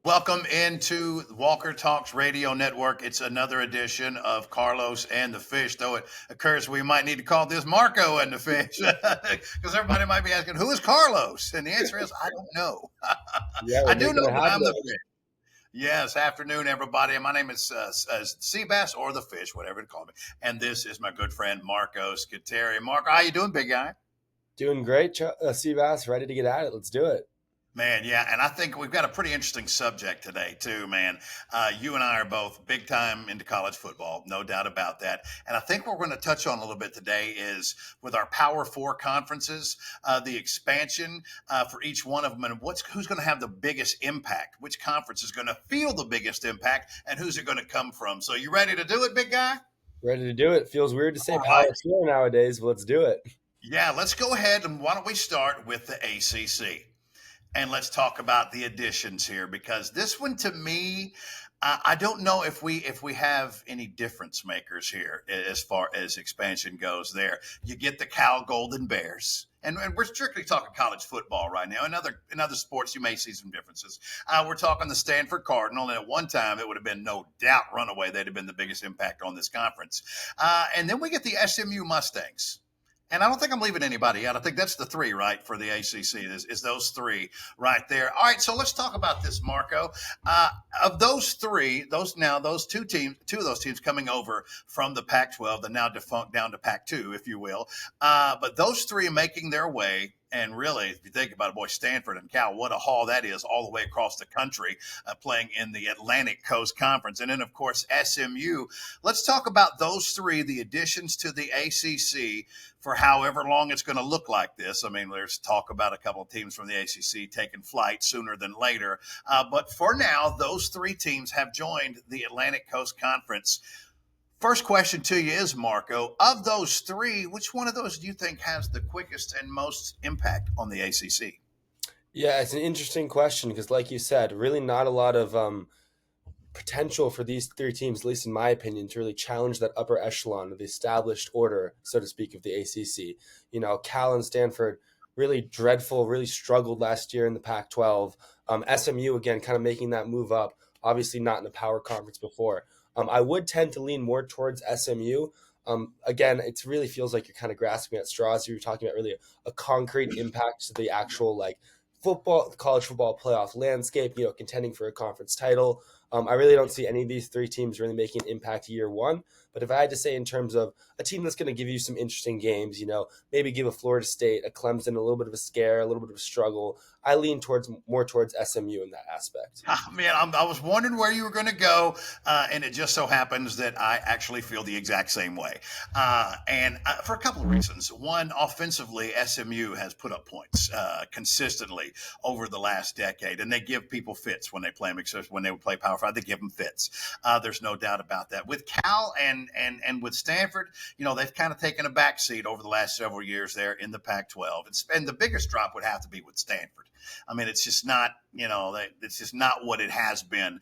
Welcome into Walker Talks Radio Network. It's another edition of Carlos and the Fish, though it occurs we might need to call this Marco and the Fish because everybody might be asking, who is Carlos? And the answer is, I don't know. Yeah, I we're do making know it that happen. I'm the Fish. Yes, afternoon, everybody. My name is Seabass or the Fish, whatever you call me. And this is my good friend Marco Scuteri. Marco, how you doing, big guy? Doing great, Seabass. Ready to get at it. Let's do it. Man, yeah, and I think we've got a pretty interesting subject today, too, man. You and I are both big time into college football, no doubt about that. And I think what we're going to touch on a little bit today is with our Power Four conferences, the expansion for each one of them, and who's going to have the biggest impact, which conference is going to feel the biggest impact, and who's it going to come from. So, you ready to do it, big guy? Ready to do it. Feels weird to say All Power right. Four nowadays, but let's do it. Yeah, let's go ahead and why don't we start with the ACC? And let's talk about the additions here because this one to me, I don't know if we have any difference makers here as far as expansion goes. There, you get the Cal Golden Bears, and we're strictly talking college football right now. In other sports, you may see some differences. We're talking the Stanford Cardinal, and at one time it would have been no doubt runaway. They'd have been the biggest impact on this conference. And then we get the SMU Mustangs. And I don't think I'm leaving anybody out. I think that's the three, right, for the ACC is those three right there. All right, so let's talk about this, Marco. Of those three, two of those teams coming over from the Pac-12, the now defunct down to Pac-2, if you will. But those three making their way. And really, if you think about it, boy, Stanford and Cal, what a haul that is all the way across the country, playing in the Atlantic Coast Conference. And then, of course, SMU. Let's talk about those three, the additions to the ACC for however long it's going to look like this. I mean, there's talk about a couple of teams from the ACC taking flight sooner than later. But for now, those three teams have joined the Atlantic Coast Conference. First question to you is, Marco, of those three, which one of those do you think has the quickest and most impact on the ACC? Yeah, it's an interesting question because, like you said, really not a lot of potential for these three teams, at least in my opinion, to really challenge that upper echelon of the established order, so to speak, of the ACC. You know, Cal and Stanford really dreadful, really struggled last year in the Pac-12. SMU again, kind of making that move up. Obviously, not in the power conference before. I would tend to lean more towards SMU. Again, it really feels like you're kind of grasping at straws. You were talking about really a concrete impact to the actual football, college football playoff landscape. You know, contending for a conference title. I really don't see any of these three teams really making an impact year one. But if I had to say in terms of a team that's going to give you some interesting games, you know, maybe give a Florida State, a Clemson, a little bit of a scare, a little bit of a struggle, I lean more towards SMU in that aspect. Man, I was wondering where you were going to go, and it just so happens that I actually feel the exact same way. And for a couple of reasons. One, offensively, SMU has put up points consistently over the last decade, and they give people fits when they play them, especially when they would play Power Five. They give them fits. There's no doubt about that. With Cal and with Stanford, you know, they've kind of taken a back seat over the last several years there in the Pac-12. And the biggest drop would have to be with Stanford. I mean, it's just not, you know, it's just not what it has been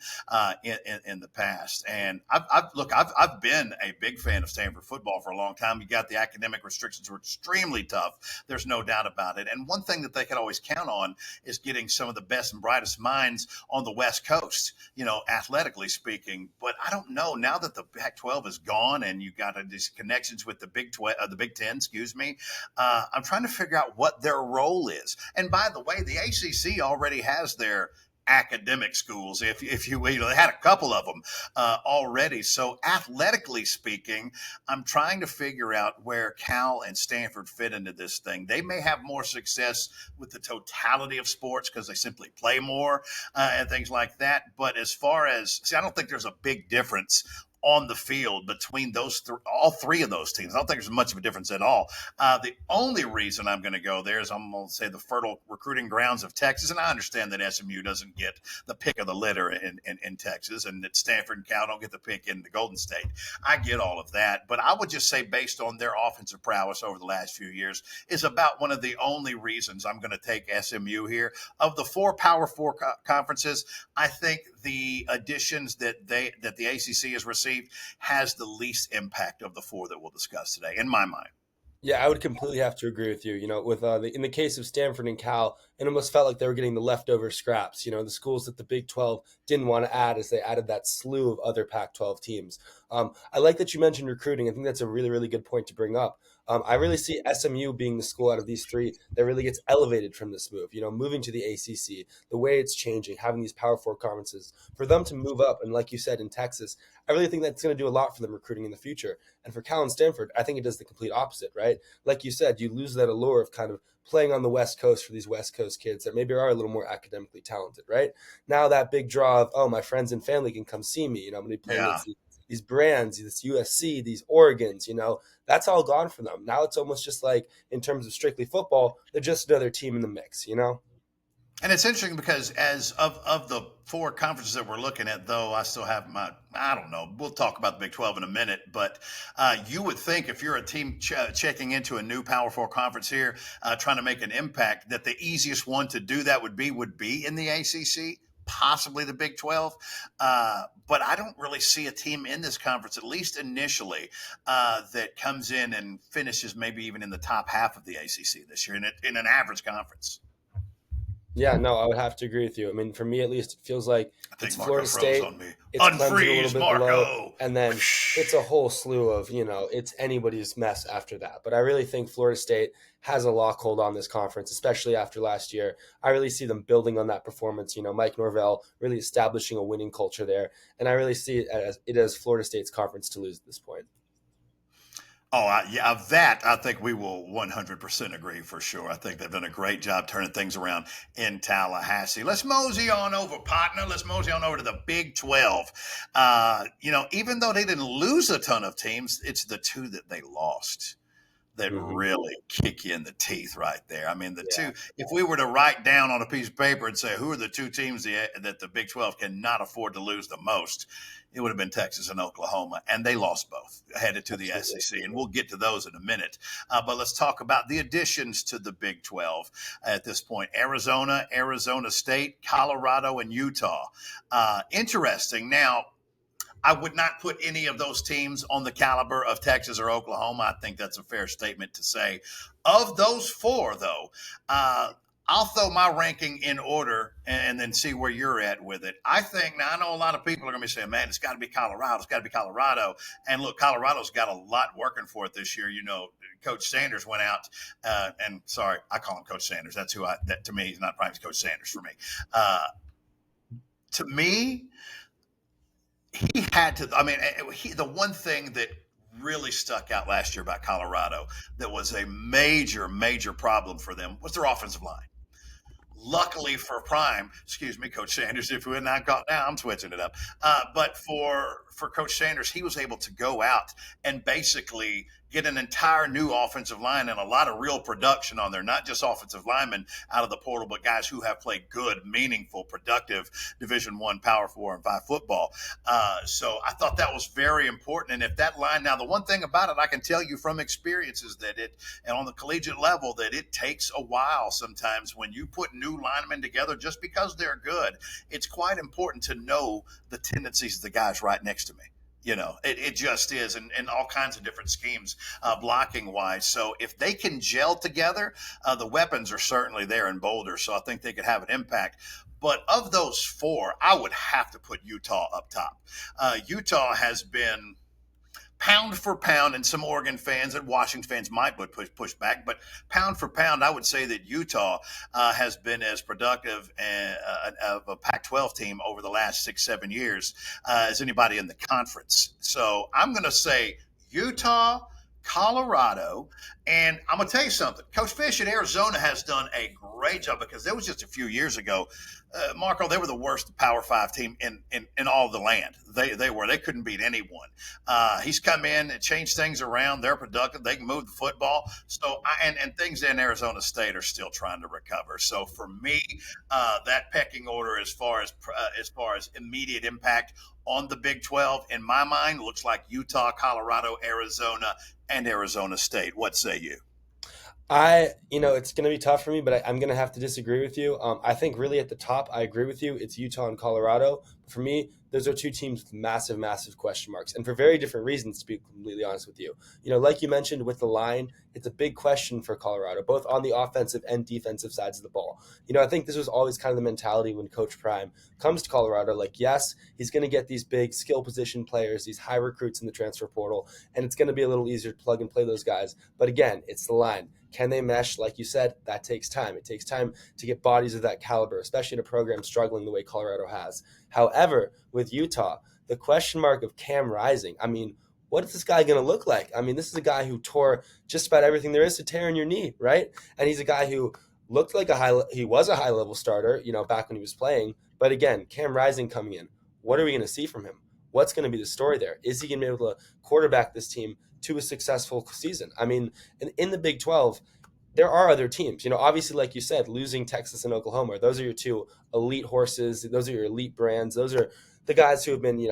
in the past. And I've been a big fan of Stanford football for a long time. You got the academic restrictions were extremely tough. There's no doubt about it. And one thing that they can always count on is getting some of the best and brightest minds on the West Coast, you know, athletically speaking. But I don't know, now that the Pac-12 is gone and you got these connections with the the Big Ten, excuse me, I'm trying to figure out what their role is. And by the way, the ACC already has their academic schools, if you will. You know, they had a couple of them already. So athletically speaking, I'm trying to figure out where Cal and Stanford fit into this thing. They may have more success with the totality of sports because they simply play more and things like that. But as far as, I don't think there's a big difference on the field between all three of those teams. I don't think there's much of a difference at all. The only reason I'm going to go there is I'm going to say the fertile recruiting grounds of Texas. And I understand that SMU doesn't get the pick of the litter in Texas and that Stanford and Cal don't get the pick in the Golden State. I get all of that. But I would just say based on their offensive prowess over the last few years is about one of the only reasons I'm going to take SMU here. Of the four Power Four conferences, I think the additions that the ACC has received has the least impact of the four that we'll discuss today, in my mind. Yeah, I would completely have to agree with you. With in the case of Stanford and Cal, it almost felt like they were getting the leftover scraps. The schools that the Big 12 didn't want to add as they added that slew of other Pac-12 teams. I like that you mentioned recruiting. I think that's a really, really good point to bring up. I really see SMU being the school out of these three that really gets elevated from this move. Moving to the ACC, the way it's changing, having these Power Four conferences, for them to move up, and like you said in Texas, I really think that's going to do a lot for them recruiting in the future. And for Cal and Stanford, I think it does the complete opposite, right? Like you said, you lose that allure of kind of playing on the West Coast for these West Coast kids that maybe are a little more academically talented, right? Now that big draw of, oh, my friends and family can come see me. I'm going to be playing Yeah. against these brands, this USC, these Oregons, that's all gone for them. Now it's almost just like, in terms of strictly football, they're just another team in the mix. And it's interesting because as of the four conferences that we're looking at, though, I still have I don't know. We'll talk about the Big 12 in a minute, but you would think if you're a team checking into a new Power Four conference here, trying to make an impact, that the easiest one to do that would be in the ACC, possibly the Big 12. But I don't really see a team in this conference, at least initially, that comes in and finishes maybe even in the top half of the ACC this year in an average conference. Yeah, no, I would have to agree with you. I mean, for me at least, it feels like I it's think Marco Florida froze State, on me. it's Clemson a little Unfreeze, bit below, Marco. and then it's a whole slew of, it's anybody's mess after that. But I really think Florida State has a lock hold on this conference, especially after last year. I really see them building on that performance. Mike Norvell really establishing a winning culture there, and I really see it as Florida State's conference to lose at this point. Yeah, of that, I think we will 100% agree for sure. I think they've done a great job turning things around in Tallahassee. Let's mosey on over, partner. Let's mosey on over to the Big 12. Even though they didn't lose a ton of teams, it's the two that they lost that Hmm. really kick you in the teeth right there. I mean, the Yeah. two, if we were to write down on a piece of paper and say, who are the two teams that the Big 12 cannot afford to lose the most, it would have been Texas and Oklahoma. And they lost both, headed to the Absolutely. SEC. And we'll get to those in a minute. But let's talk about the additions to the Big 12 at this point: Arizona, Arizona State, Colorado, and Utah. Interesting. Now, I would not put any of those teams on the caliber of Texas or Oklahoma. I think that's a fair statement to say. Of those four, though, I'll throw my ranking in order and then see where you're at with it. I think, now I know a lot of people are going to be saying, man, it's got to be Colorado. It's got to be Colorado. And look, Colorado's got a lot working for it this year. Coach Sanders went out, and sorry, I call him Coach Sanders. That to me, he's not prime Coach Sanders for me. Uh, to me, he had to. I mean, the one thing that really stuck out last year about Colorado that was a major, major problem for them was their offensive line. Luckily for Prime, excuse me, Coach Sanders, if we had not got now, I'm switching it up. But for Coach Sanders, he was able to go out and basically get an entire new offensive line and a lot of real production on there, not just offensive linemen out of the portal, but guys who have played good, meaningful, productive Division One, Power Four, and Five football. So I thought that was very important. And if that line, now the one thing about it, I can tell you from experience is that and on the collegiate level, that it takes a while sometimes when you put new linemen together just because they're good. It's quite important to know the tendencies of the guys right next to me. It just is, and all kinds of different schemes, blocking wise. So if they can gel together, the weapons are certainly there in Boulder. So I think they could have an impact. But of those four, I would have to put Utah up top. Utah has been pound for pound, and some Oregon fans and Washington fans might push back, but pound for pound, I would say that Utah has been as productive of a Pac-12 team over the last 6-7 years as anybody in the conference. So I'm going to say Utah, Colorado, and I'm going to tell you something. Coach Fish at Arizona has done a great job, because there was just a few years ago, Marco, they were the worst Power Five team in all of the land. They couldn't beat anyone. He's come in and changed things around. They're productive. They can move the football. So and things in Arizona State are still trying to recover. So for me, that pecking order as far as immediate impact on the Big 12, in my mind, looks like Utah, Colorado, Arizona, and Arizona State. What say you? It's going to be tough for me, but I'm going to have to disagree with you. I think really at the top, I agree with you. It's Utah and Colorado. For me, those are two teams with massive, massive question marks, and for very different reasons, to be completely honest with you. Like you mentioned with the line, it's a big question for Colorado, both on the offensive and defensive sides of the ball. I think this was always kind of the mentality when Coach Prime comes to Colorado. Like, yes, he's going to get these big skill position players, these high recruits in the transfer portal, and it's going to be a little easier to plug and play those guys. But again, it's the line. Can they mesh? Like you said, that takes time. It takes time to get bodies of that caliber, especially in a program struggling the way Colorado has. However, with Utah, the question mark of Cam Rising, I mean, what is this guy going to look like? I mean, this is a guy who tore just about everything there is to tear in your knee, right? And he's a guy who looked like he was a high level starter, back when he was playing. But again, Cam Rising coming in, what are we going to see from him? What's going to be the story there? Is he going to be able to quarterback this team to a successful season? I mean, in the Big 12, there are other teams. Obviously, like you said, losing Texas and Oklahoma, those are your two elite horses. Those are your elite brands. Those are the guys who have been,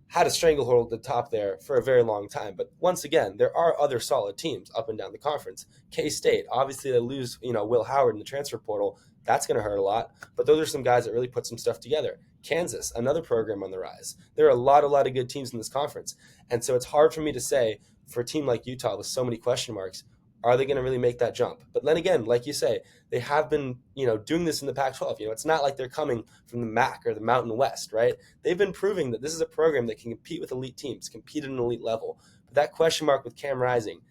had a stranglehold at the top there for a very long time. But once again, there are other solid teams up and down the conference. K-State, obviously they lose, Will Howard in the transfer portal. That's going to hurt a lot. But those are some guys that really put some stuff together. Kansas, another program on the rise. There are a lot of good teams in this conference. And so it's hard for me to say for a team like Utah with so many question marks, are they going to really make that jump? But then again, like you say, they have been, doing this in the Pac-12. It's not like they're coming from the MAC or the Mountain West, right? They've been proving that this is a program that can compete with elite teams, compete at an elite level. But that question mark with Cam Rising,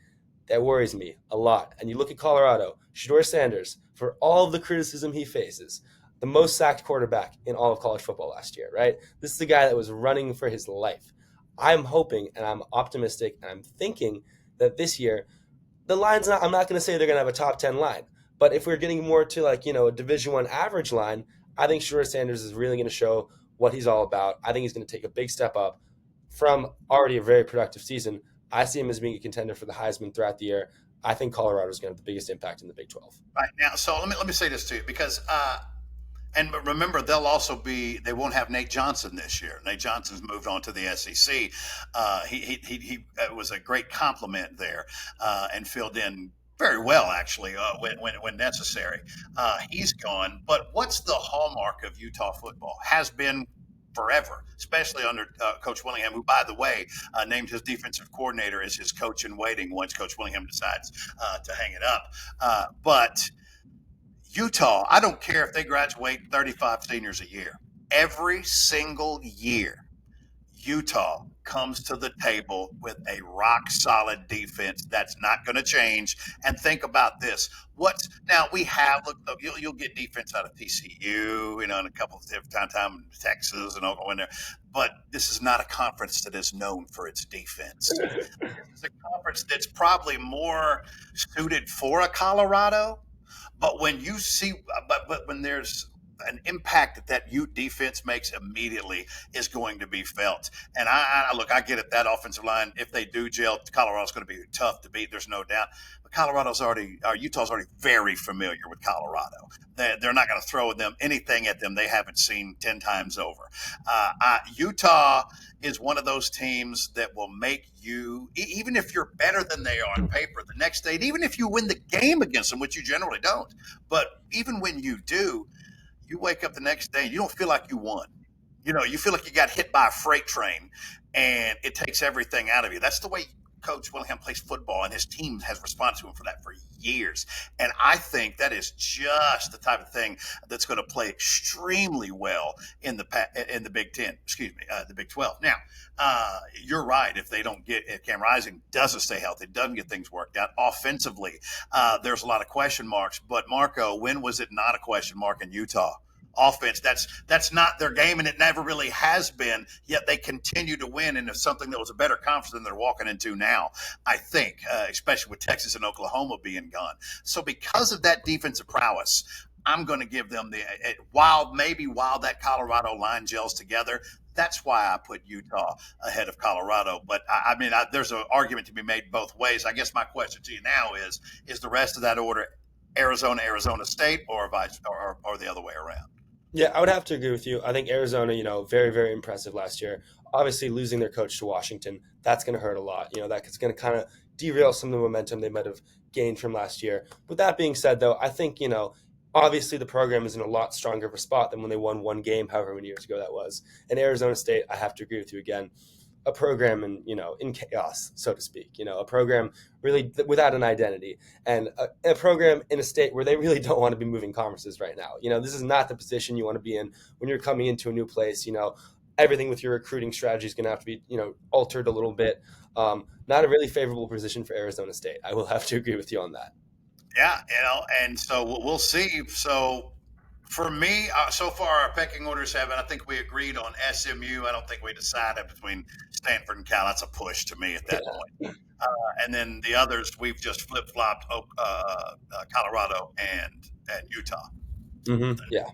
that worries me a lot. And you look at Colorado, Shedeur Sanders, for all of the criticism he faces, the most sacked quarterback in all of college football last year, right? This is a guy that was running for his life. I'm hoping and I'm optimistic and I'm thinking that this year the line's not. I'm not going to say they're going to have a top 10 line, but if we're getting more to like a Division One average line, I think Shedeur Sanders is really going to show what he's all about. I think he's going to take a big step up from already a very productive season. I see him as being a contender for the Heisman throughout the year. I think Colorado's going to have the biggest impact in the Big 12. Right now, so let me say this to you because and remember, they won't have Nate Johnson this year. Nate Johnson's moved on to the SEC. He was a great compliment there and filled in very well, actually, when necessary. He's gone. But what's the hallmark of Utah football? Has been forever, especially under Coach Willingham, who, by the way, named his defensive coordinator as his coach in waiting once Coach Willingham decides to hang it up. But Utah, I don't care if they graduate 35 seniors a year. Every single year, Utah comes to the table with a rock solid defense that's not going to change. And think about this: what's now we have? Look, you'll get defense out of TCU, in a couple of different time Texas and Oklahoma, but this is not a conference that is known for its defense. It's a conference that's probably more suited for a Colorado, but when you see, but when there's an impact that Ute defense makes immediately is going to be felt. And I look, I get it. That offensive line, if they do gel, Colorado's going to be tough to beat. There's no doubt. But Utah's already very familiar with Colorado. They're not going to throw anything at them they haven't seen 10 times over. Utah is one of those teams that will make you, even if you're better than they are on paper the next day, and even if you win the game against them, which you generally don't, but even when you do, you wake up the next day and you don't feel like you won. You feel like you got hit by a freight train and it takes everything out of you. That's the way Coach Willingham plays football, and his team has responded to him for that for years. And I think that is just the type of thing that's going to play extremely well in the Big Ten. Excuse me, the Big 12. Now, you're right. If Cam Rising doesn't stay healthy, doesn't get things worked out offensively, there's a lot of question marks. But Marco, when was it not a question mark in Utah? Offense, that's not their game, and it never really has been, yet they continue to win into something that was a better conference than they're walking into now, I think, especially with Texas and Oklahoma being gone. So because of that defensive prowess, I'm going to give them while that Colorado line gels together, that's why I put Utah ahead of Colorado. But there's an argument to be made both ways. I guess my question to you now is the rest of that order Arizona, Arizona State, or the other way around? Yeah, I would have to agree with you. I think Arizona, very, very impressive last year. Obviously, losing their coach to Washington, that's going to hurt a lot. That's going to kind of derail some of the momentum they might have gained from last year. With that being said, though, I think, obviously the program is in a lot stronger of a spot than when they won one game, however many years ago that was. And Arizona State, I have to agree with you again, a program in chaos, so to speak. A program really without an identity, and a program in a state where they really don't want to be moving conferences right now. This is not the position you want to be in when you're coming into a new place. Everything with your recruiting strategy is going to have to be altered a little bit. Not a really favorable position for Arizona State. I will have to agree with you on that. Yeah, and so we'll see. So for me, so far our pecking orders have, and I think we agreed on SMU. I don't think we decided between Stanford and Cal. That's a push to me at that point. And then the others, we've just flip flopped Colorado and Utah. Yeah.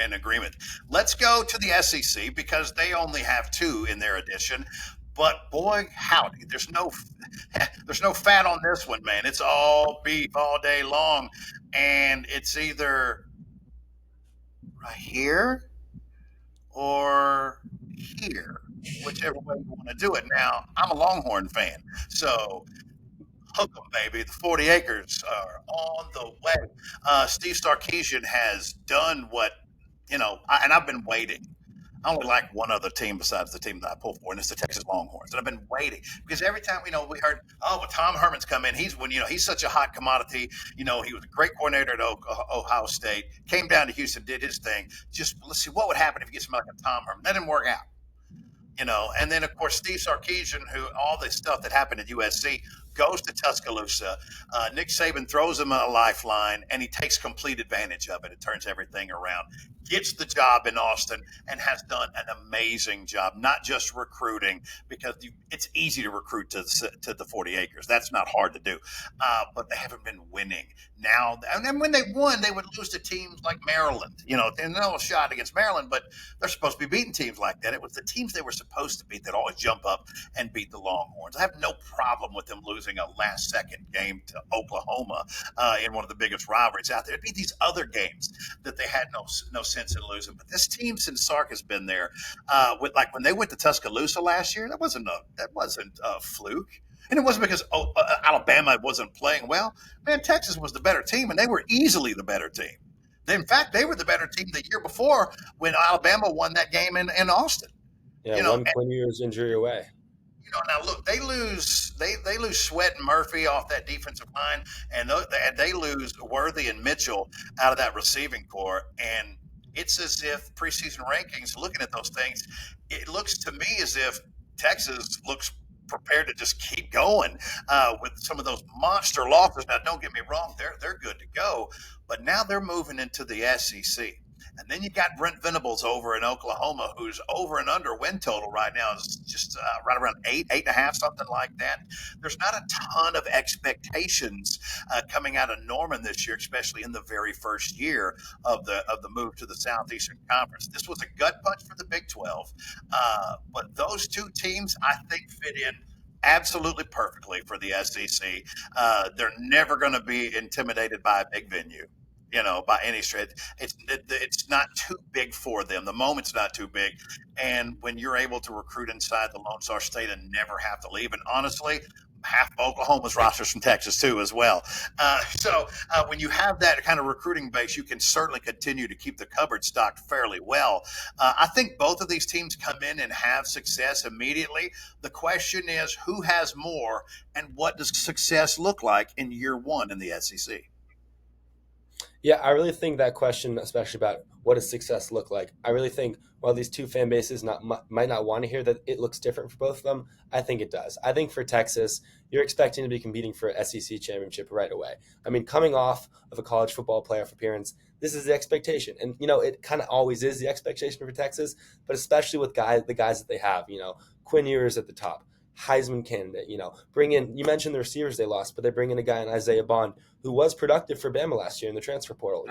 In agreement. Let's go to the SEC because they only have two in their edition. But boy, howdy, there's no fat on this one, man. It's all beef all day long, and it's either right here or here, whichever way you want to do it. Now, I'm a Longhorn fan, so hook 'em, baby. The 40 acres are on the way. Steve Sarkisian has done what, and I've been waiting. I only like one other team besides the team that I pull for, and it's the Texas Longhorns. And I've been waiting because every time we heard, oh, well, Tom Herman's come in. He's such a hot commodity. He was a great coordinator at Ohio State. Came down to Houston, did his thing. Just let's see what would happen if you get somebody like a Tom Herman. That didn't work out. And then of course Steve Sarkisian, who all the stuff that happened at USC goes to Tuscaloosa. Nick Saban throws him a lifeline, and he takes complete advantage of it. It turns everything around. Gets the job in Austin and has done an amazing job, not just recruiting, because it's easy to recruit to the 40 acres. That's not hard to do. But they haven't been winning. Now, and then when they won, they would lose to teams like Maryland, and no shot against Maryland, but they're supposed to be beating teams like that. It was the teams they were supposed to beat that always jump up and beat the Longhorns. I have no problem with them losing a last-second game to Oklahoma in one of the biggest rivalries out there. It'd be these other games that they had no sense in losing. But this team, since Sark has been there, when they went to Tuscaloosa last year, that wasn't a fluke. And it wasn't because Alabama wasn't playing well. Man, Texas was the better team, and they were easily the better team. In fact, they were the better team the year before when Alabama won that game in Austin. Yeah, one Quinn Ewers injury away. Now look, they lose Sweat and Murphy off that defensive line, and they lose Worthy and Mitchell out of that receiving core. And it's as if preseason rankings, looking at those things, it looks to me as if Texas looks prepared to just keep going with some of those monster losses. Now, don't get me wrong, they're good to go, but now they're moving into the SEC. And then you got Brent Venables over in Oklahoma, who's over and under win total right now is just right around 8.5, something like that. There's not a ton of expectations coming out of Norman this year, especially in the very first year of the move to the Southeastern Conference. This was a gut punch for the Big 12, but those two teams I think fit in absolutely perfectly for the SEC. They're never going to be intimidated by a big venue. By any stretch, it's not too big for them. The moment's not too big, and when you're able to recruit inside the Lone Star State and never have to leave, and honestly, half of Oklahoma's rosters from Texas too, as well. So when you have that kind of recruiting base, you can certainly continue to keep the cupboard stocked fairly well. I think both of these teams come in and have success immediately. The question is, who has more, and what does success look like in year one in the SEC? Yeah, I really think that question, especially about what does success look like, I really think while these two fan bases might not want to hear that it looks different for both of them, I think it does. I think for Texas, you're expecting to be competing for an SEC championship right away. I mean, coming off of a college football playoff appearance, this is the expectation. And, it kind of always is the expectation for Texas, but especially with the guys that they have, Quinn Ewers at the top. Heisman candidate, bring in, you mentioned the receivers they lost, but they bring in a guy in Isaiah Bond who was productive for Bama last year in the transfer portal,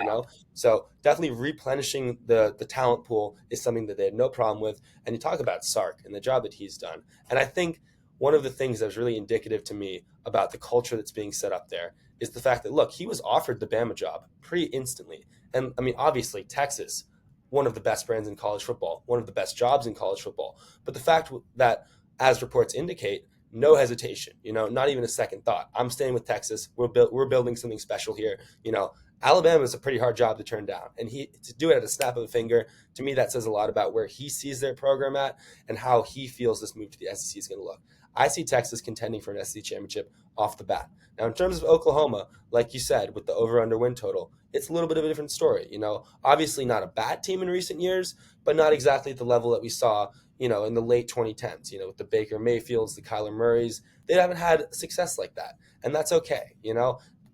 So definitely replenishing the talent pool is something that they had no problem with. And you talk about Sark and the job that he's done. And I think one of the things that was really indicative to me about the culture that's being set up there is the fact that, look, he was offered the Bama job pretty instantly. And I mean, obviously, Texas, one of the best brands in college football, one of the best jobs in college football. But the fact that, as reports indicate, no hesitation, not even a second thought. I'm staying with Texas. We're building something special here. Alabama is a pretty hard job to turn down, and he to do it at a snap of a finger. To me, that says a lot about where he sees their program at and how he feels this move to the SEC is going to look. I see Texas contending for an SEC championship off the bat. Now, in terms of Oklahoma, like you said, with the over/under win total, it's a little bit of a different story. Obviously not a bad team in recent years, but not exactly at the level that we saw, in the late 2010s. With the Baker Mayfields, the Kyler Murrays, they haven't had success like that, and that's okay.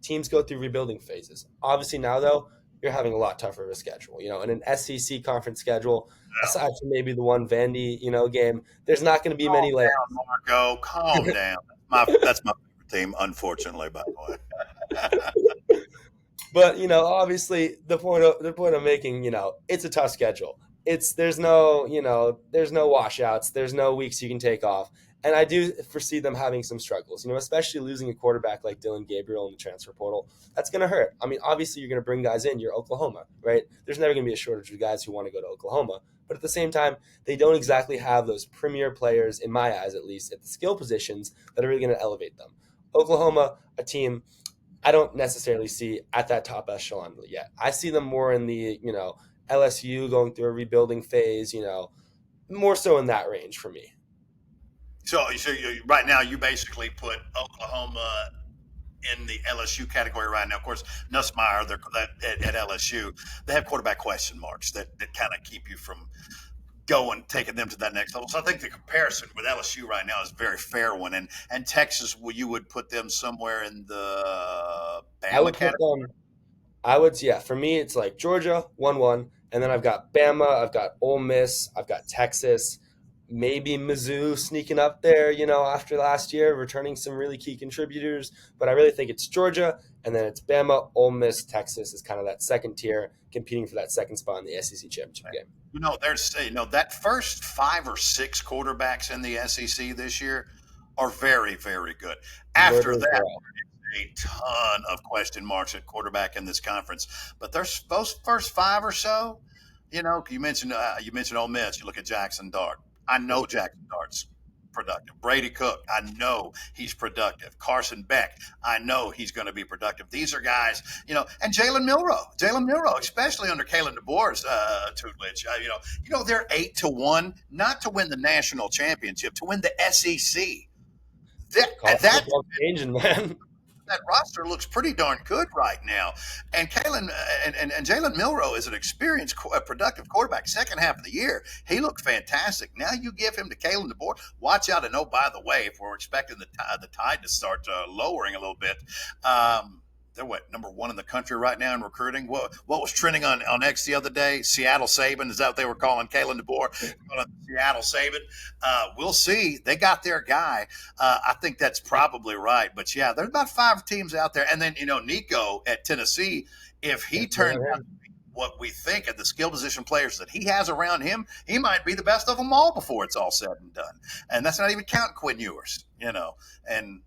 Teams go through rebuilding phases. Obviously now though, you're having a lot tougher of a schedule. In an SEC conference schedule, aside from maybe the one Vandy, game, there's not going to be Calm many down, layups. Marco. Calm down. That's my favorite team, unfortunately, by the way. But obviously the point I'm making, it's a tough schedule. There's no washouts. There's no weeks you can take off. And I do foresee them having some struggles, especially losing a quarterback like Dylan Gabriel in the transfer portal. That's going to hurt. I mean, obviously, you're going to bring guys in. You're Oklahoma, right? There's never going to be a shortage of guys who want to go to Oklahoma. But at the same time, they don't exactly have those premier players, in my eyes at least, at the skill positions that are really going to elevate them. Oklahoma, a team I don't necessarily see at that top echelon yet. I see them more in the, LSU going through a rebuilding phase, more so in that range for me. So right now, you basically put Oklahoma in the LSU category right now. Of course, Nussmeier, at LSU, they have quarterback question marks that kind of keep you from going, taking them to that next level. So I think the comparison with LSU right now is a very fair one. And Texas, you would put them somewhere in the I Bama would put category. them, yeah, for me, it's like Georgia, 1-1. And then I've got Bama, I've got Ole Miss, I've got Texas, maybe Mizzou sneaking up there, after last year, returning some really key contributors. But I really think it's Georgia, and then it's Bama, Ole Miss, Texas is kind of that second tier, competing for that second spot in the SEC championship game. There's that first 5 or 6 quarterbacks in the SEC this year are very, very good. After Murderers that, row. a ton of question marks at quarterback in this conference. But there's those first 5 or so. You mentioned Ole Miss. You look at Jackson Dart. I know Jackson Dart's productive. Brady Cook, I know he's productive. Carson Beck, I know he's going to be productive. These are guys, and Jalen Milroe, especially under Kalen DeBoer's tutelage. They're 8-1, not to win the national championship, to win the SEC. College That football's changing, man. that roster looks pretty darn good right now. And Kalen and Jalen Milroe is an experienced, productive quarterback. Second half of the year, he looked fantastic. Now you give him to Kalen DeBoer. Watch out! And oh, by the way, if we're expecting the tide to start lowering a little bit, they're number 1 in the country right now in recruiting. What was trending on X the other day? Seattle Saban, is that what they were calling Kalen DeBoer? Seattle Saban. We'll see. They got their guy. I think that's probably right. But yeah, there's about 5 teams out there, and then Nico at Tennessee. If he turns out to be what we think of the skill position players that he has around him, he might be the best of them all before it's all said and done. And that's not even counting Quinn Ewers. And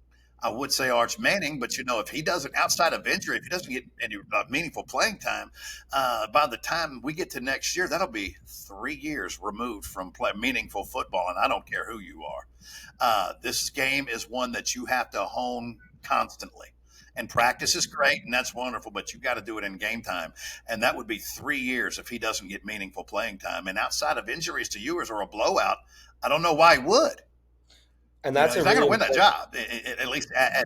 I would say Arch Manning, but if he doesn't, outside of injury, if he doesn't get any meaningful playing time, by the time we get to next year, that'll be 3 years removed from meaningful football, and I don't care who you are. This game is one that you have to hone constantly. And practice is great, and that's wonderful, but you got to do it in game time. And that would be 3 years if he doesn't get meaningful playing time. And outside of injuries to Ewers or a blowout, I don't know why he would. And that's He's a not going really to win that important. job, at least at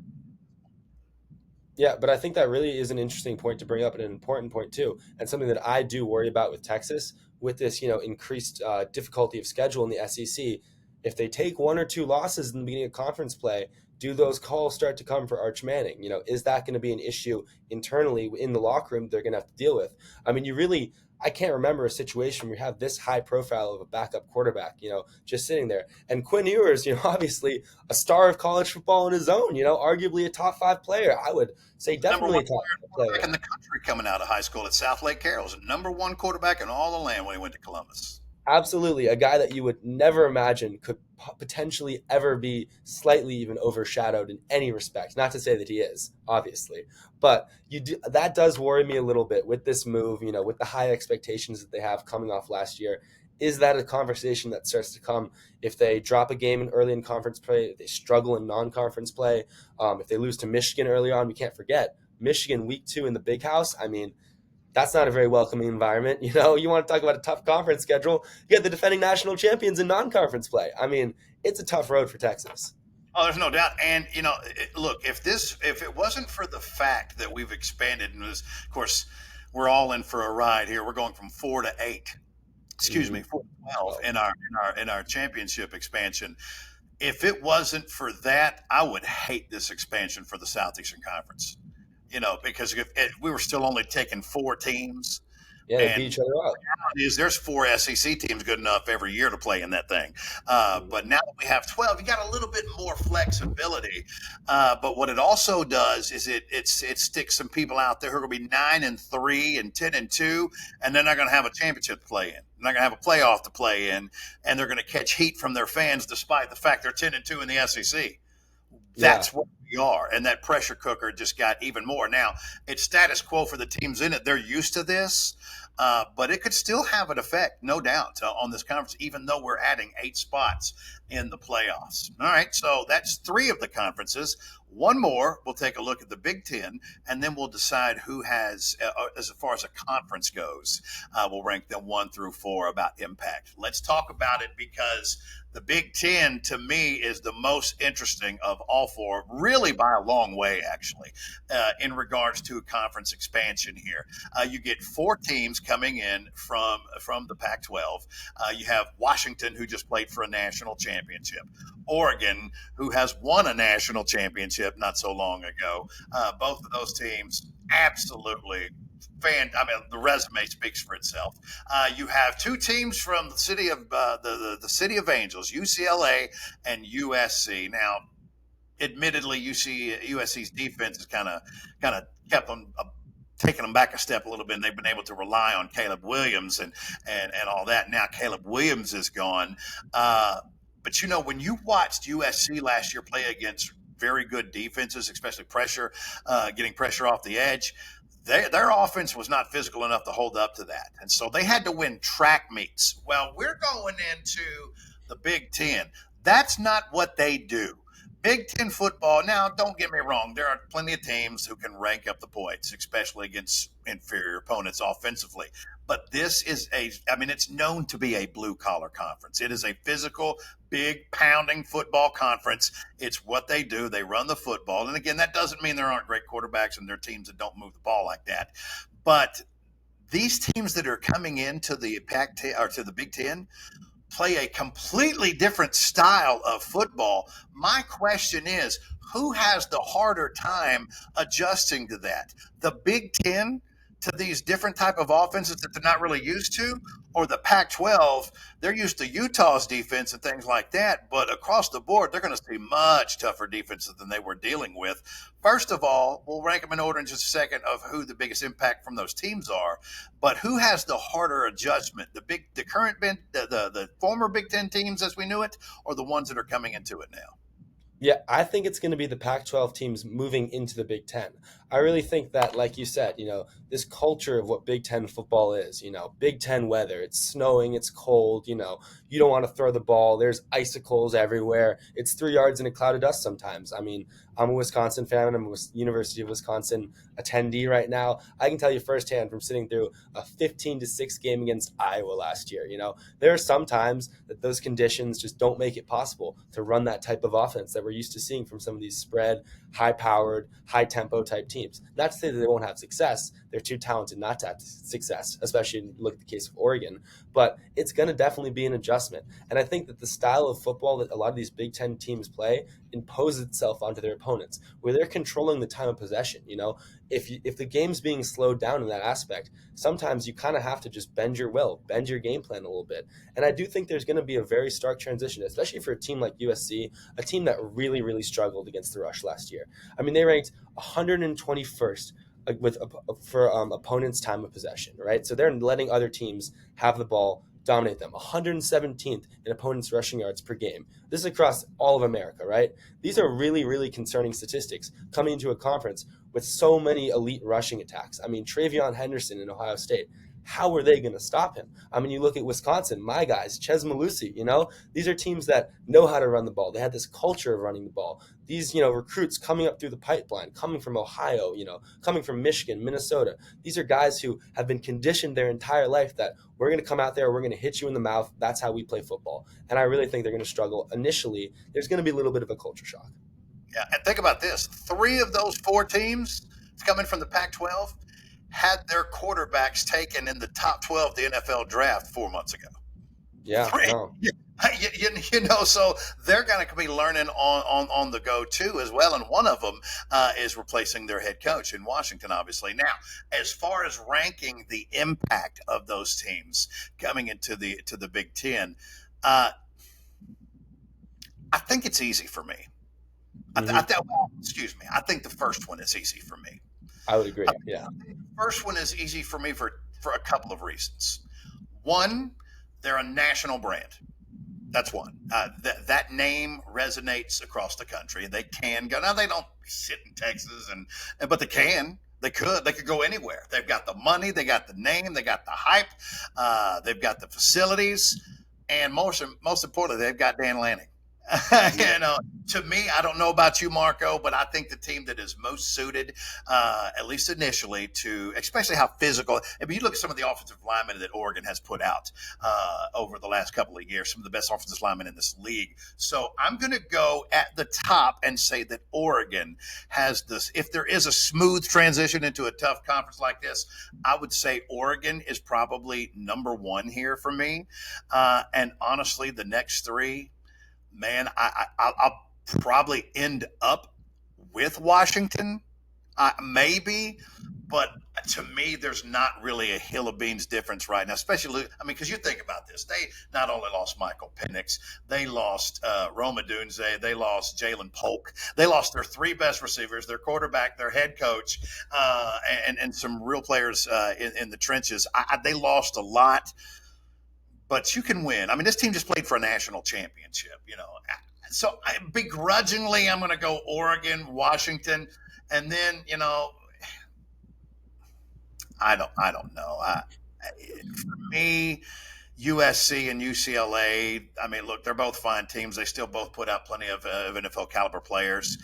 Yeah, but I think that really is an interesting point to bring up and an important point too, and something that I do worry about with Texas with this, increased difficulty of schedule in the SEC. If they take 1 or 2 losses in the beginning of conference play, do those calls start to come for Arch Manning? Is that going to be an issue internally in the locker room they're going to have to deal with? I mean, I can't remember a situation where you have this high profile of a backup quarterback, just sitting there. And Quinn Ewers, obviously a star of college football in his own, arguably a top 5 player. I would say number definitely one a top 5 quarterback player. in the country coming out of high school at South Lake Carroll's. Number 1 quarterback in all the land when he went to Columbus. Absolutely, a guy that you would never imagine could potentially ever be slightly even overshadowed in any respect. Not to say that he is, obviously, but that does worry me a little bit with this move. With the high expectations that they have coming off last year, Is that a conversation that starts to come if they drop a game in early in conference play, if they struggle in non-conference play, if they lose to Michigan early on? We can't forget Michigan week 2 in the Big House. I mean, that's not a very welcoming environment. You want to talk about a tough conference schedule. You got the defending national champions in non-conference play. I mean, it's a tough road for Texas. Oh, there's no doubt. And look, if it wasn't for the fact that we've expanded, and of course, we're all in for a ride here. We're going from 4 to 8. Excuse Mm-hmm. me, 4 to 12 Well, in our championship expansion. If it wasn't for that, I would hate this expansion for the Southeastern Conference. Because if we were still only taking 4 teams, yeah, they beat and each other up. there's 4 SEC teams good enough every year to play in that thing. Mhm. But now that we have 12, you got a little bit more flexibility. But what it also does is it sticks some people out there who are going to be 9-3 and 10-2, and they're not going to have a championship to play in. They're not going to have a playoff to play in, and they're going to catch heat from their fans despite the fact they're 10-2 in the SEC. Yeah, That's what we are. And that pressure cooker just got even more. Now, it's status quo for the teams in it. They're used to this, but it could still have an effect, no doubt, on this conference, even though we're adding 8 spots in the playoffs. All right, so that's 3 of the conferences. One more, we'll take a look at the Big Ten, and then we'll decide who has, as far as a conference goes, we'll rank them 1 through 4 about impact. Let's talk about it because the Big Ten, to me, is the most interesting of all 4, really by a long way, actually, in regards to conference expansion here. You get 4 teams coming in from the Pac-12. You have Washington, who just played for a national championship. Oregon, who has won a national championship not so long ago. Both of those teams absolutely the resume speaks for itself. You have 2 teams from the city of the city of Angels, UCLA and USC. Now, admittedly, USC's defense has kind of kept them. Taking them back a step a little bit, and they've been able to rely on Caleb Williams and all that. Now Caleb Williams is gone, but when you watched USC last year play against very good defenses, especially getting pressure off the edge, their offense was not physical enough to hold up to that. And so they had to win track meets. Well, we're going into the Big Ten. That's not what they do. Big Ten football, now don't get me wrong, there are plenty of teams who can rank up the points, especially against inferior opponents offensively. But this is it's known to be a blue collar conference. It is a physical, big pounding football conference. It's what they do. They run the football. And again, that doesn't mean there aren't great quarterbacks and there are teams that don't move the ball like that. But these teams that are coming into the Pac-10 or to the Big Ten play a completely different style of football. My question is, who has the harder time adjusting to that? The Big Ten to these different type of offenses that they're not really used to, or the Pac-12? They're used to Utah's defense and things like that, but across the board, they're going to see much tougher defenses than they were dealing with. First of all, we'll rank them in order in just a second of who the biggest impact from those teams are. But who has the harder adjustment? The former Big Ten teams as we knew it, or the ones that are coming into it now? Yeah, I think it's going to be the Pac-12 teams moving into the Big Ten. I really think that, like you said, this culture of what Big Ten football is, Big Ten weather, it's snowing, it's cold, you don't want to throw the ball, there's icicles everywhere, it's 3 yards in a cloud of dust sometimes. I mean, I'm a Wisconsin fan, I'm a University of Wisconsin attendee right now. I can tell you firsthand from sitting through a 15-6 game against Iowa last year, there are some times that those conditions just don't make it possible to run that type of offense that we're used to seeing from some of these spread, high-powered, high-tempo type teams. Not to say that they won't have success. They're too talented not to have success, especially look at the case of Oregon. But it's going to definitely be an adjustment. And I think that the style of football that a lot of these Big Ten teams play imposes itself onto their opponents, where they're controlling the time of possession. If the game's being slowed down in that aspect, sometimes you kind of have to just bend your will, bend your game plan a little bit. And I do think there's going to be a very stark transition, especially for a team like USC, a team that really, really struggled against the rush last year. I mean, they ranked 121st for opponents' time of possession, right? So they're letting other teams have the ball, dominate them. 117th in opponents' rushing yards per game. This is across all of America, right? These are really, really concerning statistics coming into a conference with so many elite rushing attacks. I mean, Travion Henderson in Ohio State how are they going to stop him? I mean, you look at Wisconsin, my guys, Ches Malusi, these are teams that know how to run the ball. They had this culture of running the ball. These, recruits coming up through the pipeline, coming from Ohio, coming from Michigan, Minnesota. These are guys who have been conditioned their entire life that we're going to come out there, we're going to hit you in the mouth. That's how we play football. And I really think they're going to struggle initially. There's going to be a little bit of a culture shock. Yeah, and think about this: 3 of those 4 teams coming from the Pac-12 had their quarterbacks taken in the top 12 of the NFL draft 4 months ago. Yeah, 3. no. So they're going to be learning on the go too as well. And one of them is replacing their head coach in Washington, obviously. Now, as far as ranking the impact of those teams coming into the Big Ten, I think it's easy for me. Excuse me. I think the first one is easy for me. I would agree. Yeah. The first one is easy for me for a couple of reasons. One, they're a national brand. That's one. That name resonates across the country. They can go. Now they don't sit in Texas, but they can. They could go anywhere. They've got the money. They got the name. They got the hype. They've got the facilities, and most importantly, they've got Dan Lanning. To me, I don't know about you, Marco, but I think the team that is most suited, at least initially, to especially how physical. I mean, you look at some of the offensive linemen that Oregon has put out over the last couple of years, some of the best offensive linemen in this league. So I'm going to go at the top and say that Oregon has this. If there is a smooth transition into a tough conference like this, I would say Oregon is probably number 1 here for me. And honestly, the next 3. Man, I'll probably end up with Washington, maybe, but to me, there's not really a hill of beans difference right now. Especially, because you think about this, they not only lost Michael Penix, they lost Roma Dunze, they lost Jalen Polk, they lost their 3 best receivers, their quarterback, their head coach, and some real players in the trenches. They lost a lot. But you can win. I mean, this team just played for a national championship, So begrudgingly, I'm going to go Oregon, Washington, and then, I don't know. For me, USC and UCLA. I mean, look, they're both fine teams. They still both put out plenty of NFL caliber players.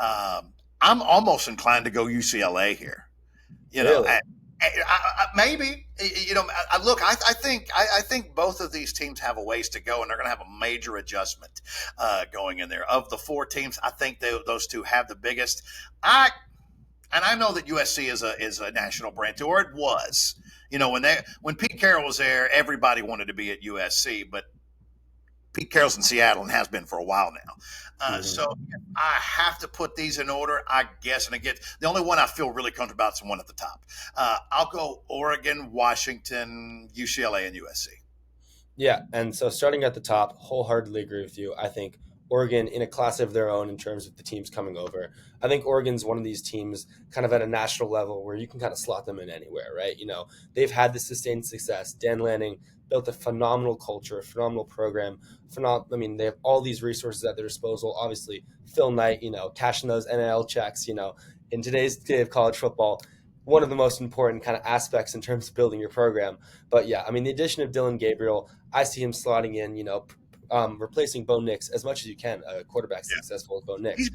I'm almost inclined to go UCLA here. Really? Maybe I think both of these teams have a ways to go, and they're going to have a major adjustment going in there. Of the 4 teams, I think those 2 have the biggest. I know that USC is a national brand too, or it was. When Pete Carroll was there, everybody wanted to be at USC, but Pete Carroll's in Seattle and has been for a while now. So I have to put these in order, I guess. And again, the only one I feel really comfortable about is the one at the top. I'll go Oregon, Washington, UCLA, and USC. Yeah, and so starting at the top, wholeheartedly agree with you. I think Oregon in a class of their own in terms of the teams coming over. I think Oregon's one of these teams kind of at a national level where you can kind of slot them in anywhere, right? They've had the sustained success. Dan Lanning built a phenomenal culture, a phenomenal program. They have all these resources at their disposal. Obviously, Phil Knight, cashing those NIL checks, in today's day of college football, one of the most important kind of aspects in terms of building your program. But yeah, the addition of Dylan Gabriel, I see him slotting in, replacing Bo Nix as much as you can, a quarterback successful as Bo Nix.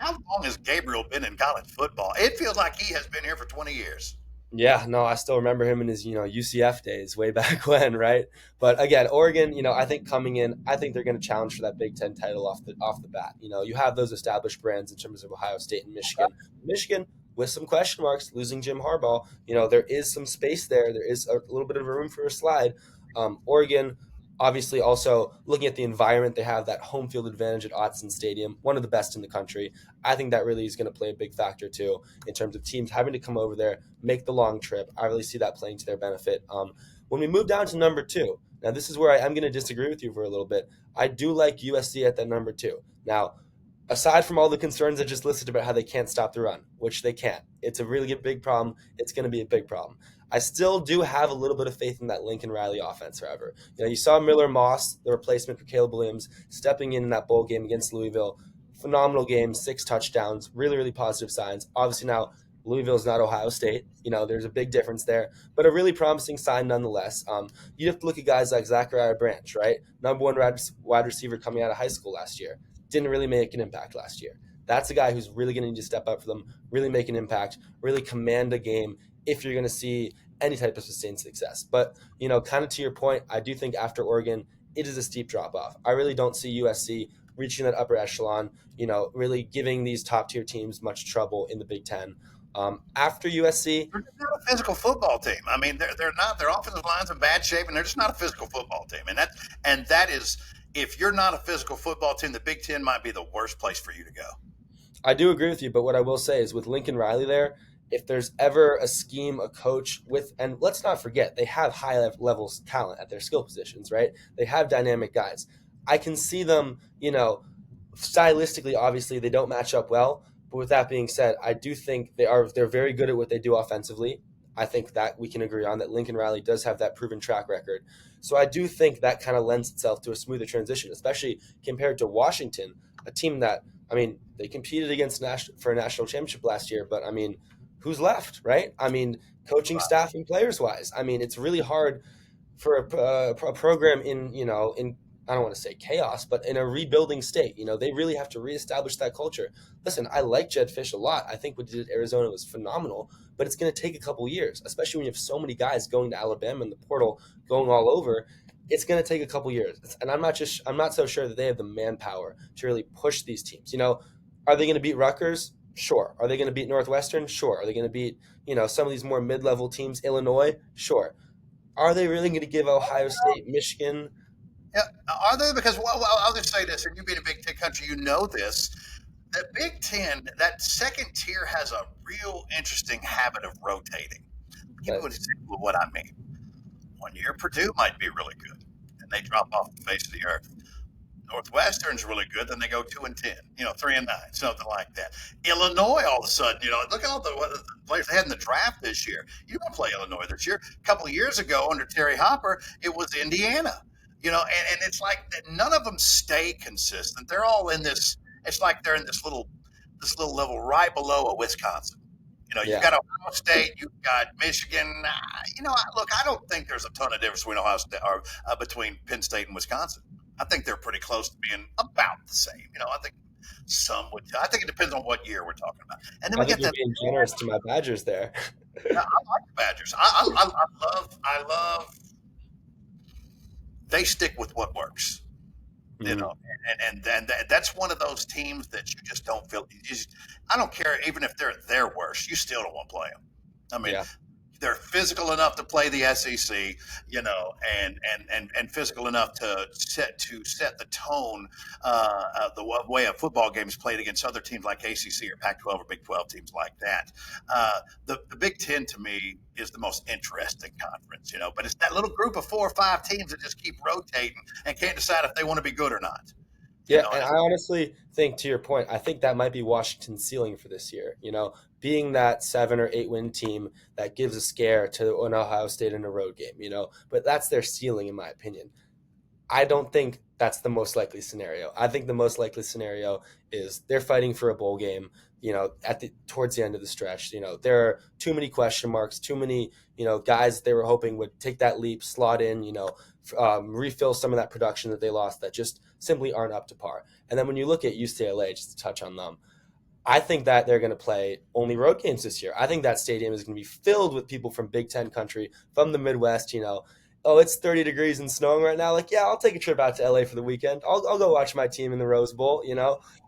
How long has Gabriel been in college football? It feels like he has been here for 20 years. Yeah, no, I still remember him in his, UCF days way back when, right? But again, Oregon, I think coming in, I think they're going to challenge for that Big Ten title off the bat. You have those established brands in terms of Ohio State and Michigan. Michigan, with some question marks, losing Jim Harbaugh, there is some space there. There is a little bit of room for a slide. Oregon, obviously, also looking at the environment, they have that home field advantage at Autzen Stadium, one of the best in the country. I think that really is going to play a big factor, too, in terms of teams having to come over there, make the long trip. I really see that playing to their benefit. When we move down to number 2, now this is where I am going to disagree with you for a little bit. I do like USC at that number 2. Now, aside from all the concerns I just listed about how they can't stop the run, which they can't, it's a really big problem. It's going to be a big problem. I still do have a little bit of faith in that Lincoln Riley offense, however. You saw Miller Moss, the replacement for Caleb Williams, stepping in that bowl game against Louisville. Phenomenal game, 6 touchdowns, really, really positive signs. Obviously now Louisville's not Ohio State. There's a big difference there, but a really promising sign nonetheless. You have to look at guys like Zachariah Branch, right? Number one wide receiver coming out of high school last year. Didn't really make an impact last year. That's a guy who's really going to need to step up for them, really make an impact, really command a game if you're going to see any type of sustained success. But, kind of to your point, I do think after Oregon, it is a steep drop off. I really don't see USC reaching that upper echelon, really giving these top tier teams much trouble in the Big Ten. After USC, They're just not a physical football team. I mean, they're not. Their offensive line's in bad shape, and they're just not a physical football team. And that is, if you're not a physical football team, the Big Ten might be the worst place for you to go. I do agree with you, but what I will say is with Lincoln Riley there, if there's ever a scheme, a coach with, and let's not forget, they have high levels talent at their skill positions, right? They have dynamic guys. I can see them, stylistically, obviously, they don't match up well. But with that being said, I do think they're very good at what they do offensively. I think that we can agree on that Lincoln Riley does have that proven track record. So I do think that kind of lends itself to a smoother transition, especially compared to Washington, a team that, I mean, they competed against for a national championship last year, but I mean, who's left, right? I mean, coaching staff and players wise. I mean, it's really hard for a program in I don't want to say chaos, but in a rebuilding state. They really have to reestablish that culture. Listen, I like Jed Fish a lot. I think what he did at Arizona was phenomenal, but it's going to take a couple years, especially when you have so many guys going to Alabama in the portal, going all over. It's going to take a couple years, and I'm not so sure that they have the manpower to really push these teams. Are they going to beat Rutgers? Sure. Are they going to beat Northwestern? Sure. Are they going to beat some of these more mid-level teams? Illinois? Sure. Are they really going to give Ohio State, Michigan? Yeah, are they? Because well, I'll just say this, and you being a Big Ten country, you know this. The Big Ten, that second tier, has a real interesting habit of rotating. I'll give you an example of what I mean. One year, Purdue might be really good, and they drop off the face of the earth. Northwestern's really good, then they go 2-10, 3-9, something like that. Illinois, all of a sudden, look at all the players they had in the draft this year. You don't play Illinois this year. A couple of years ago, under Terry Hopper, it was Indiana. And it's like none of them stay consistent. They're all in this. It's like they're in this little level right below a Wisconsin. You've Yeah. got Ohio State, you've got Michigan. Look, I don't think there's a ton of difference between Ohio State or between Penn State and Wisconsin. I think they're pretty close to being about the same. I think some would. I think it depends on what year we're talking about. And then I we think get you're that. being generous to my Badgers there. I like the Badgers. I love. They stick with what works. Mhm. And then that's one of those teams that you just don't feel. I don't care even if they're at their worst. You still don't want to play them. I mean, Yeah. they're physical enough to play the SEC, and physical enough to set the tone, the way a football game is played against other teams like ACC or Pac-12 or Big 12 teams like that. The Big Ten to me is the most interesting conference, but it's that little group of 4 or 5 teams that just keep rotating and can't decide if they want to be good or not. Yeah, And and I honestly think, to your point, I think that might be Washington's ceiling for this year. Being that 7 or 8 win team that gives a scare to an Ohio State in a road game. But that's their ceiling, in my opinion. I don't think that's the most likely scenario. I think the most likely scenario is they're fighting for a bowl game. Towards the end of the stretch, there are too many question marks, too many guys they were hoping would take that leap, slot in, refill some of that production that they lost that just simply aren't up to par. And then when you look at UCLA, just to touch on them, I think that they're going to play only road games this year. I think that stadium is going to be filled with people from Big Ten country, from the Midwest. Oh, it's 30 degrees and snowing right now. Like, yeah, I'll take a trip out to LA for the weekend. I'll go watch my team in the Rose Bowl.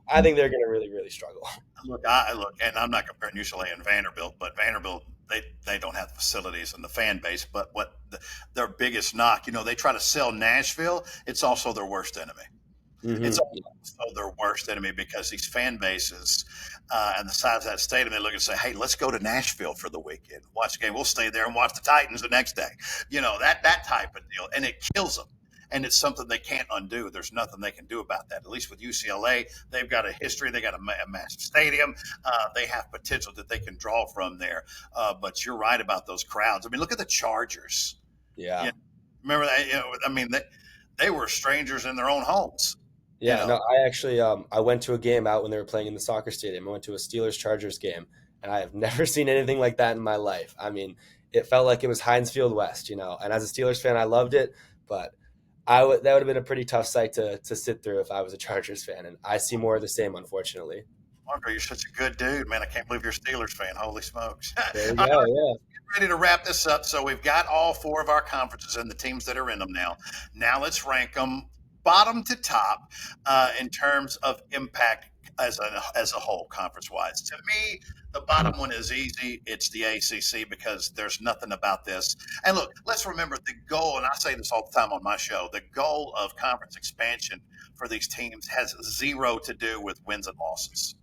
I think they're going to really, really struggle. look, and I'm not comparing UCLA and Vanderbilt, but Vanderbilt they don't have the facilities and the fan base. But their biggest knock, they try to sell Nashville. It's also their worst enemy. Mm-hmm. It's also their worst enemy because these fan bases and the size of that stadium, they look and say, "Hey, let's go to Nashville for the weekend, watch the game. We'll stay there and watch the Titans the next day." That type of deal, and it kills them. And it's something they can't undo. There's nothing they can do about that. At least with UCLA, they've got a history. They got a massive stadium. They have potential that they can draw from there. But you're right about those crowds. I mean, look at the Chargers. Yeah. Remember that? I mean, they were strangers in their own homes. Yeah, no, I actually I went to a game out when they were playing in the soccer stadium. I went to a Steelers Chargers game, and I have never seen anything like that in my life. I mean, it felt like it was Heinz Field West, and as a Steelers fan, I loved it, but that would have been a pretty tough sight to sit through if I was a Chargers fan, and I see more of the same, unfortunately. Marco, you're such a good dude, man. I can't believe you're a Steelers fan. Holy smokes. All There you right, go. Yeah. ready to wrap this up. So we've got all four of our conferences and the teams that are in them now. Now let's rank them bottom to top in terms of impact as a whole, conference wise. To me, the bottom one is easy. It's the ACC because there's nothing about this. And look, let's remember the goal, and I say this all the time on my show, the goal of conference expansion for these teams has zero to do with wins and losses.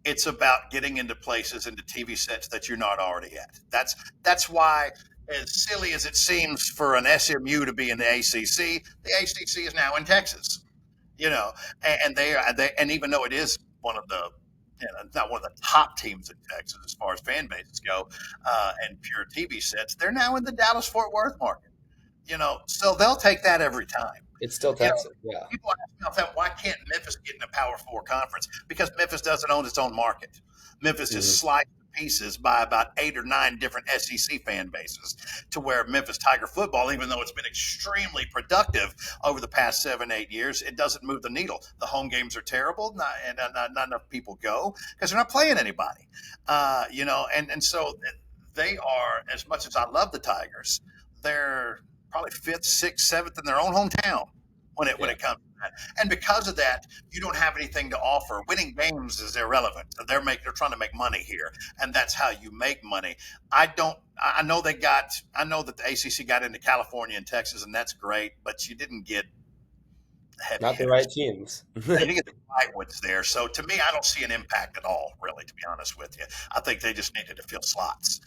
It's about getting into places, into TV sets that you're not already at. That's why, as silly as it seems for an SMU to be in the ACC is now in Texas. You know, and and even though it is one of the not one of the top teams in Texas as far as fan bases go and pure TV sets, they're now in the Dallas Fort Worth market. So they'll take that every time. It's still You know, Texas. Yeah. people ask me all the time, why can't Memphis get in a Power Four conference? Because Memphis doesn't own its own market. Memphis is Mhm. sliced to pieces by about 8 or 9 different SEC fan bases, to where Memphis Tiger football, even though it's been extremely productive over the past 7, 8 years, it doesn't move the needle. The home games are terrible, and not enough people go because they're not playing anybody. And so they are, as much as I love the Tigers, they're probably fifth, sixth, seventh in their own hometown when Yeah. it comes to that. And because of that, you don't have anything to offer. Winning games is irrelevant. They're trying to make money here, and that's how you make money. I don't. I know they got. I know that the ACC got into California and Texas, and that's great. But you didn't get heavy Not the hitters. right teams. You didn't get the right ones there. So to me, I don't see an impact at all, really, to be honest with you. I think they just needed to fill slots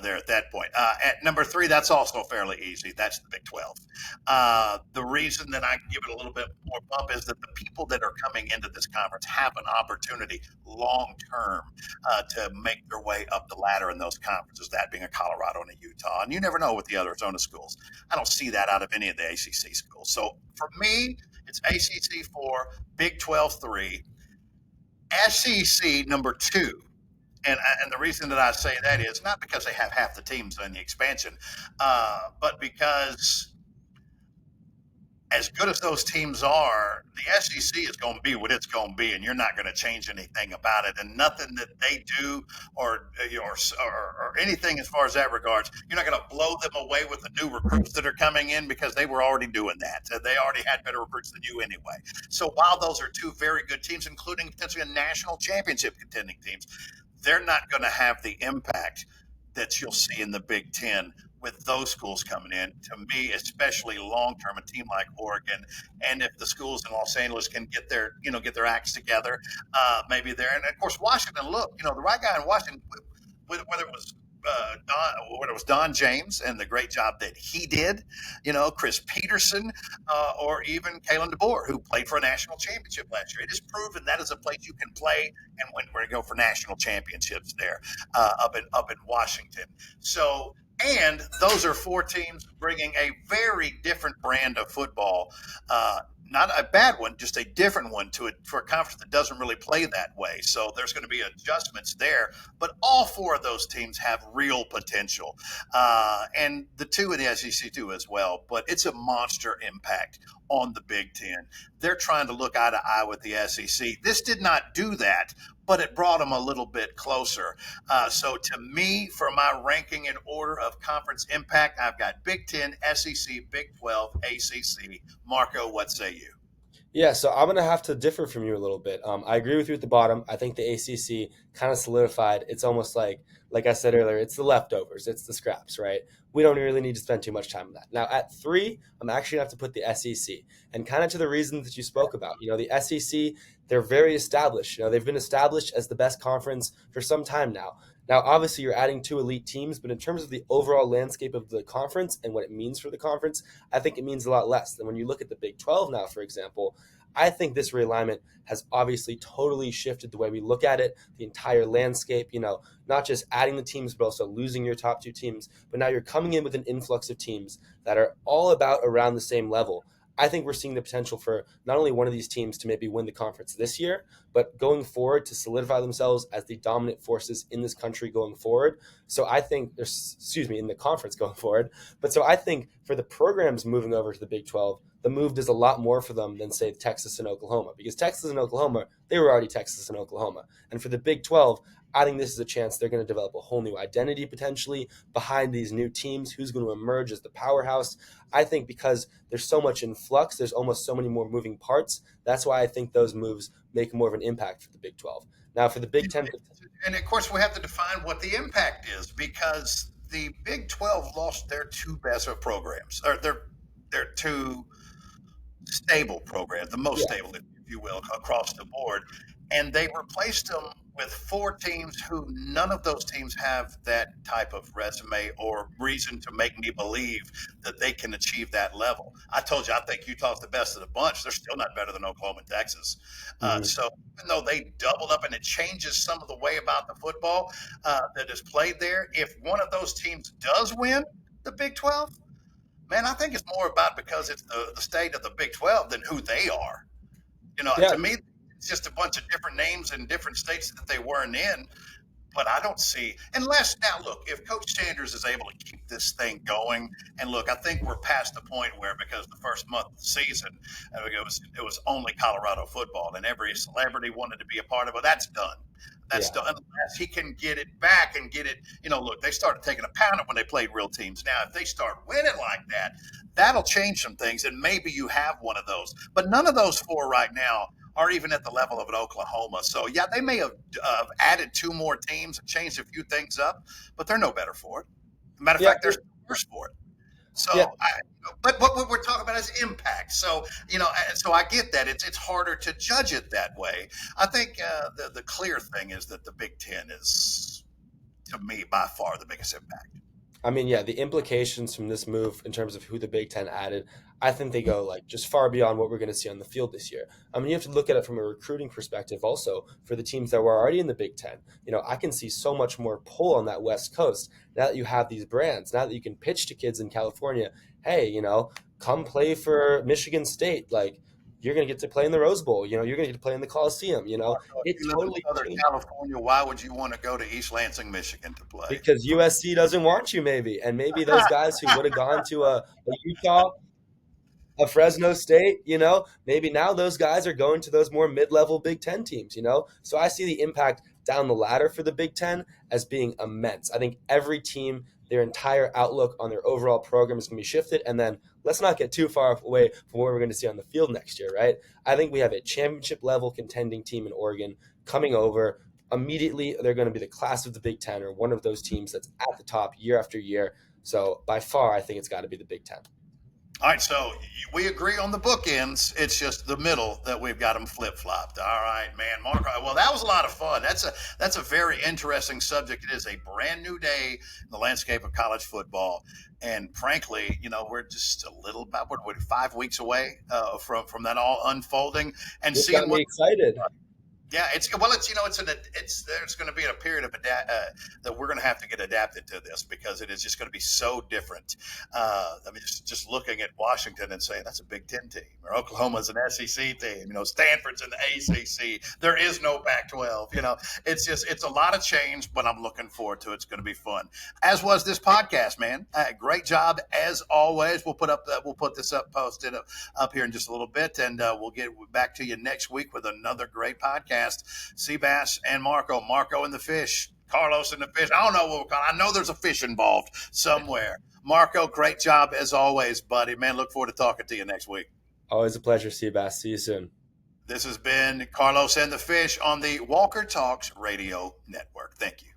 there at that point. At number 3, that's also fairly easy. That's the Big 12. The reason that I give it a little bit more bump is that the people that are coming into this conference have an opportunity long term to make their way up the ladder in those conferences, that being a Colorado and a Utah. And you never know with the other Arizona schools. I don't see that out of any of the ACC schools. So for me, it's ACC 4, Big 12 3, SEC number 2. And the reason that I say that is not because they have half the teams in the expansion, but because as good as those teams are, the SEC is going to be what it's going to be, and you're not going to change anything about it. And nothing that they do or anything as far as that regards, you're not going to blow them away with the new recruits that are coming in because they were already doing that. They already had better recruits than you anyway. So while those are two very good teams, including potentially a national championship contending teams, they're not going to have the impact that you'll see in the Big Ten with those schools coming in. To me, especially long term, a team like Oregon, and if the schools in Los Angeles can get their acts together, maybe there. And of course, Washington. Look, the right guy in Washington, whether it was. Whether it was Don James and the great job that he did, Chris Peterson, or even Kalen DeBoer, who played for a national championship last year. It is proven that is a place you can play and when we're going to go for national championships there up in Washington. So and those are 4 teams bringing a very different brand of football. Not a bad one, just a different one for a conference that doesn't really play that way. So there's going to be adjustments there. But all 4 of those teams have real potential. And the 2 in the SEC too as well. But it's a monster impact on the Big Ten. They're trying to look eye to eye with the SEC. This did not do that, but it brought them a little bit closer. So to me, for my ranking in order of conference impact, I've got Big Ten, SEC, Big 12, ACC. Marco, what say you? Yeah, so I'm gonna have to differ from you a little bit. I agree with you at the bottom. I think the ACC kind of solidified. It's almost like I said earlier, it's the leftovers, it's the scraps, right? We don't really need to spend too much time on that. Now, at 3, I'm actually gonna have to put the SEC, and kind of to the reasons that you spoke about. The SEC, they're very established. They've been established as the best conference for some time now. Now, obviously, you're adding 2 elite teams, but in terms of the overall landscape of the conference and what it means for the conference, I think it means a lot less. Than when you look at the Big 12 now, for example, I think this realignment has obviously totally shifted the way we look at it, the entire landscape, not just adding the teams, but also losing your top 2 teams. But now you're coming in with an influx of teams that are all about around the same level. I think we're seeing the potential for not only one of these teams to maybe win the conference this year, but going forward to solidify themselves as the dominant forces in this country going forward. So I think, excuse me, in the conference going forward. But so I think for the programs moving over to the Big 12, the move does a lot more for them than, say, Texas and Oklahoma, because Texas and Oklahoma, they were already Texas and Oklahoma. And for the Big 12, I think this is a chance they're going to develop a whole new identity potentially behind these new teams. Who's going to emerge as the powerhouse? I think because there's so much in flux, there's almost so many more moving parts. That's why I think those moves make more of an impact for the Big 12. Now, for the Big 10, And of course, we have to define what the impact is because the Big 12 lost their two best of programs, or their two stable program, the most yeah, stable, if you will, across the board. And they replaced them with four teams who none of those teams have that type of resume or reason to make me believe that they can achieve that level. I told you, I think Utah's the best of the bunch. They're still not better than Oklahoma and Texas. mhm. So even though they doubled up and it changes some of the way about the football that is played there, if one of those teams does win the Big 12, man, I think it's more about because it's the state of the Big 12 than who they are. Yeah, To me, it's just a bunch of different names in different states that they weren't in. But I don't see, unless now, look, if Coach Sanders is able to keep this thing going, and look, I think we're past the point where because the first month of the season, it was only Colorado football, and every celebrity wanted to be a part of it. That's done. That's yeah, done. Unless he can get it back and get it, look, they started taking a pound when they played real teams. Now, if they start winning like that, that'll change some things, and maybe you have one of those. But none of those four right now are even at the level of an Oklahoma. So, yeah, they may have added two more teams and changed a few things up, but they're no better for it. Matter of yeah, fact, they're worse for it. yeah. But what we're talking about is impact. So, so I get that it's harder to judge it that way. I think the clear thing is that the Big Ten is, to me, by far the biggest impact. I mean, yeah, the implications from this move in terms of who the Big Ten added, I think they go like just far beyond what we're going to see on the field this year. I mean, you have to look at it from a recruiting perspective also for the teams that were already in the Big Ten. I can see so much more pull on that West Coast now that you have these brands, now that you can pitch to kids in California, hey, come play for Michigan State. Like, you're going to get to play in the Rose Bowl. You're going to get to play in the Coliseum. If It you live in totally Southern changes California, why would you want to go to East Lansing, Michigan to play? because USC doesn't want you, maybe. And maybe those guys who would have gone to a Utah, a Fresno State, maybe now those guys are going to those more mid-level Big Ten teams. So I see the impact down the ladder for the Big Ten as being immense. I think every team, their entire outlook on their overall program is going to be shifted. And then let's not get too far away from what we're going to see on the field next year, right? I think we have a championship level contending team in Oregon coming over. Immediately, they're going to be the class of the Big Ten or one of those teams that's at the top year after year. So by far, I think it's got to be the Big Ten. All right, so we agree on the bookends. It's just the middle that we've got them flip flopped. All right, man, Mark. Well, that was a lot of fun. That's a very interesting subject. It is a brand new day in the landscape of college football, and frankly, we're just a little about what 5 weeks away from that all unfolding and This got seeing me what. excited. Yeah, there's going to be a period of that we're going to have to get adapted to this because it is just going to be so different. I mean, just looking at Washington and saying that's a Big Ten team, or Oklahoma's an SEC team. Stanford's in the ACC. There is no Pac-12. It's a lot of change, but I'm looking forward to it. It's going to be fun. As was this podcast, man. Great job as always. We'll put this up posted up here in just a little bit, and we'll get back to you next week with another great podcast. Seabass and Marco and the fish, Carlos and the fish. I don't know what we're calling. I know there's a fish involved somewhere. Marco, great job as always, buddy. Man, look forward to talking to you next week. Always a pleasure, Seabass. See you soon. This has been Carlos and the fish on the Walker Talks Radio Network. Thank you.